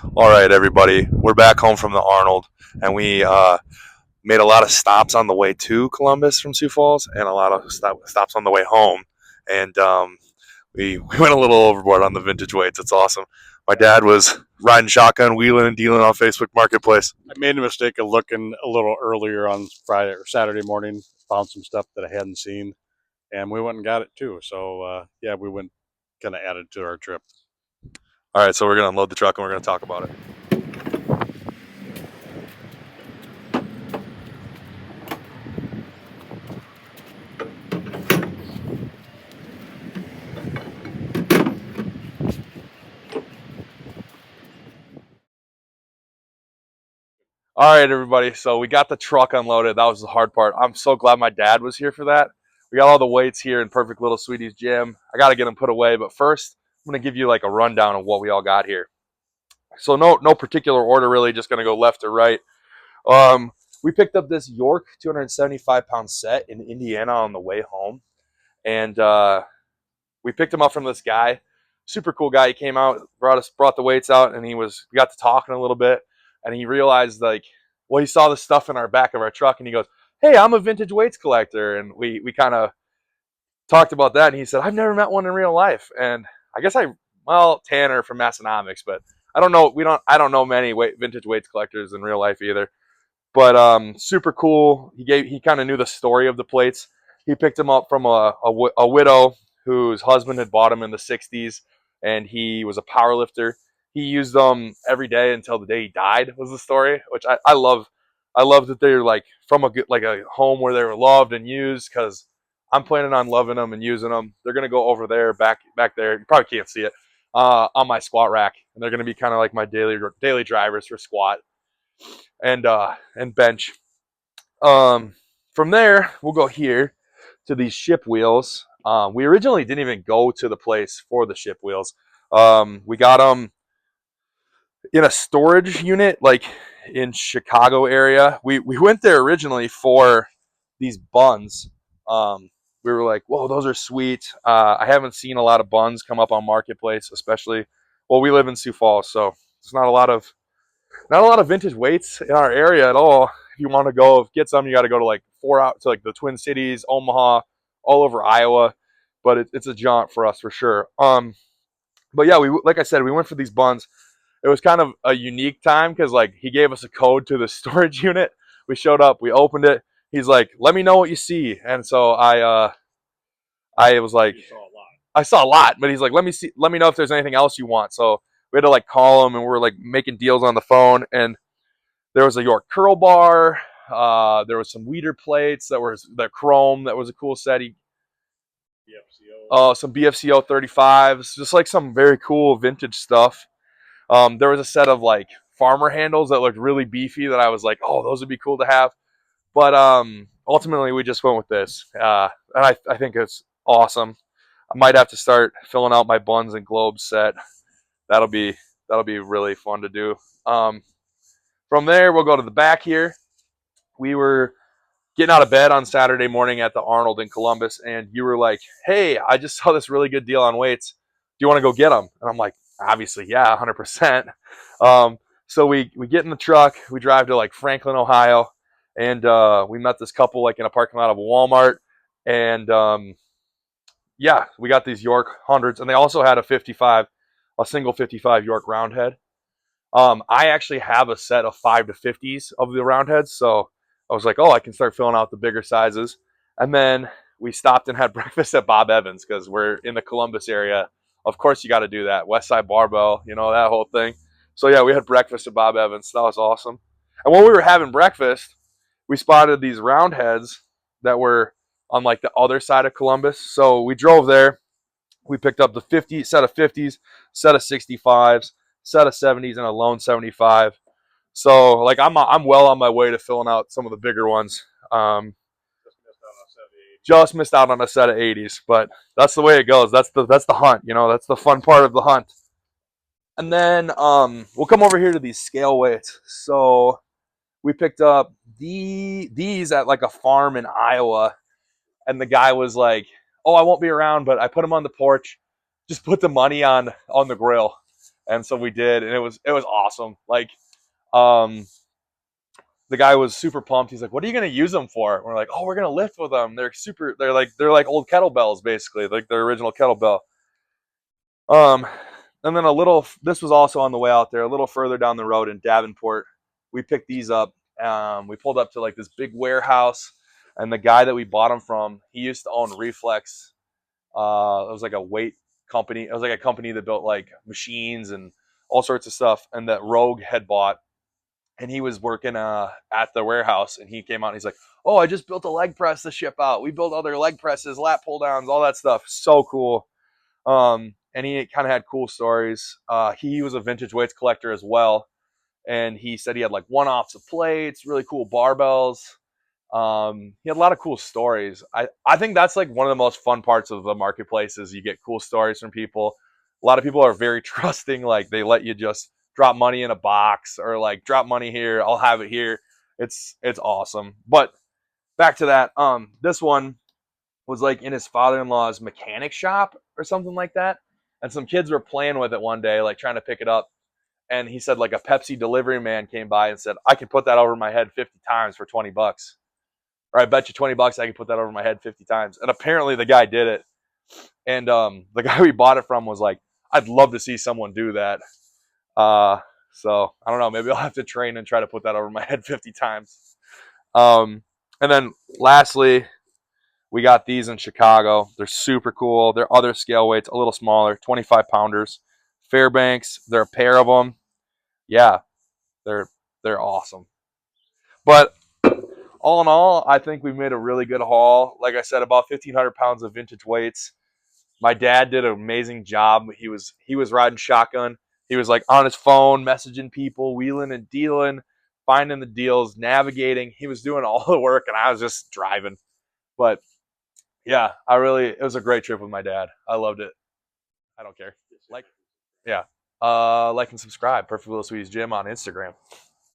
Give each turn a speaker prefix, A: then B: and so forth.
A: All right, everybody, we're back home from the Arnold, and we made a lot of stops on the way to Columbus from Sioux Falls, and a lot of stops on the way home. And we went a little overboard on the vintage weights. It's awesome. My dad was riding shotgun, wheeling and dealing on Facebook Marketplace.
B: I made a mistake of looking a little earlier on Friday or Saturday morning. Found some stuff that I hadn't seen, and we went and got it too. So yeah, we went kind of added to our trip.
A: All right, so we're gonna unload the truck and we're gonna talk about it. All right, everybody. So we got the truck unloaded. That was the hard part. I'm so glad my dad was here for that. We got all the weights here in perfect little Sweetie's gym. I got to get them put away. But first, I'm going to give you like a rundown of what we all got here. So no particular order, really. Just going to go left or right. Um, we picked up this York 275-pound set in Indiana on the way home. And we picked him up from this guy. Super cool guy. He came out, brought the weights out, and we got to talking a little bit, and he realized he saw the stuff in our back of our truck, and he goes, "Hey, I'm a vintage weights collector," and we kind of talked about that, and he said, "I've never met one in real life," and I guess Tanner from Massonomics, but I don't know many vintage weights collectors in real life either. But super cool. He kind of knew the story of the plates. He picked them up from a widow whose husband had bought them in the 60s, and he was a power lifter. He used them every day until the day he died, was the story, which I love. I love that they're like from a home where they were loved and used, because I'm planning on loving them and using them. They're gonna go over there, back there. You probably can't see it, on my squat rack, and they're gonna be kind of like my daily drivers for squat and bench. From there, we'll go here to these ship wheels. We originally didn't even go to the place for the ship wheels. We got them in a storage unit, like in Chicago area. We went there originally for these buns. We were like, "Whoa, those are sweet." I haven't seen a lot of buns come up on Marketplace, especially. Well, we live in Sioux Falls, so it's not a lot of vintage weights in our area at all. If you want to go get some, you got to go to like 4 out to like the Twin Cities, Omaha, all over Iowa. But it's a jaunt for us for sure. But yeah, we like I said, we went for these buns. It was kind of a unique time because like he gave us a code to the storage unit. We showed up, we opened it. He's like, "Let me know what you see," and so I was like,
B: You saw a lot.
A: I saw a lot, but he's like, let me know if there's anything else you want. So we had to like call him, and we were like making deals on the phone, and there was a York curl bar. There was some weeder plates that were the chrome. That was a cool set.
B: BFCO.
A: Some BFCO 35s, just like some very cool vintage stuff. There was a set of like farmer handles that looked really beefy that I was like, oh, those would be cool to have. But ultimately, we just went with this, and I think it's awesome. I might have to start filling out my buns and globes set. That'll be that'll be really fun to do. Um, from there, we'll go to the back here. We were getting out of bed on Saturday morning at the Arnold in Columbus, and you were like, "Hey, I just saw this really good deal on weights. Do you want to go get them?" And I'm like, "Obviously, yeah, 100%." So we get in the truck, we drive to like Franklin, Ohio, and we met this couple like in a parking lot of a Walmart, and yeah, we got these York hundreds, and they also had a single 55 York roundhead. I actually have a set of 5 to 50s of the roundheads, so I was like, oh, I can start filling out the bigger sizes. And then we stopped and had breakfast at Bob Evans because we're in the Columbus area. Of course, you got to do that. West Side Barbell, that whole thing. So yeah, we had breakfast at Bob Evans. That was awesome. And while we were having breakfast, we spotted these roundheads that were on like the other side of Columbus. So we drove there. We picked up the 50 set of 50s, set of 65s, set of 70s, and a lone 75. So like I'm well on my way to filling out some of the bigger ones. Just missed out on a set of 80s, but that's the way it goes. That's the hunt. That's the fun part of the hunt. And then we'll come over here to these scale weights. So we picked up these at like a farm in Iowa, and the guy was like, "Oh, I won't be around, but I put them on the porch. Just put the money on the grill." And so we did, and it was awesome. Like, um, the guy was super pumped. He's like, "What are you gonna use them for?" And we're like, "Oh, we're gonna lift with them. They're super. They're like old kettlebells, basically, like their original kettlebell." Um, and then a little. This was also on the way out there, a little further down the road in Davenport. We picked these up. We pulled up to like this big warehouse, and the guy that we bought them from, he used to own Reflex. It was like a weight company. It was like a company that built like machines and all sorts of stuff, and that Rogue had bought. And he was working at the warehouse, and he came out and he's like, "Oh, I just built a leg press to ship out. We built other leg presses, lat pull downs, all that stuff. So cool." And he kind of had cool stories. He was a vintage weights collector as well, and he said he had like one-offs of plates, really cool barbells. He had a lot of cool stories. I think that's like one of the most fun parts of the marketplace is you get cool stories from people. A lot of people are very trusting, like they let you just drop money in a box or like drop money here, I'll have it here. It's awesome. But back to that, this one was like in his father-in-law's mechanic shop or something like that. And some kids were playing with it one day, like trying to pick it up. And he said like a Pepsi delivery man came by and said, "I can put that over my head 50 times for 20 bucks. Or I bet you 20 bucks I can put that over my head 50 times." And apparently the guy did it. And the guy we bought it from was like, "I'd love to see someone do that." Uh, so I don't know. Maybe I'll have to train and try to put that over my head 50 times. Um, and then lastly, we got these in Chicago. They're super cool. They're other scale weights, a little smaller, 25 pounders. Fairbanks, they're a pair of them. Yeah, they're they're awesome. But all in all, I think we made a really good haul. Like I said, about 1,500 pounds of vintage weights. My dad did an amazing job. He was riding shotgun. He was like on his phone, messaging people, wheeling and dealing, finding the deals, navigating. He was doing all the work, and I was just driving. But yeah, it was a great trip with my dad. I loved it. I don't care. Like, yeah. Like and subscribe. Perfect Little Sweeties Gym on Instagram.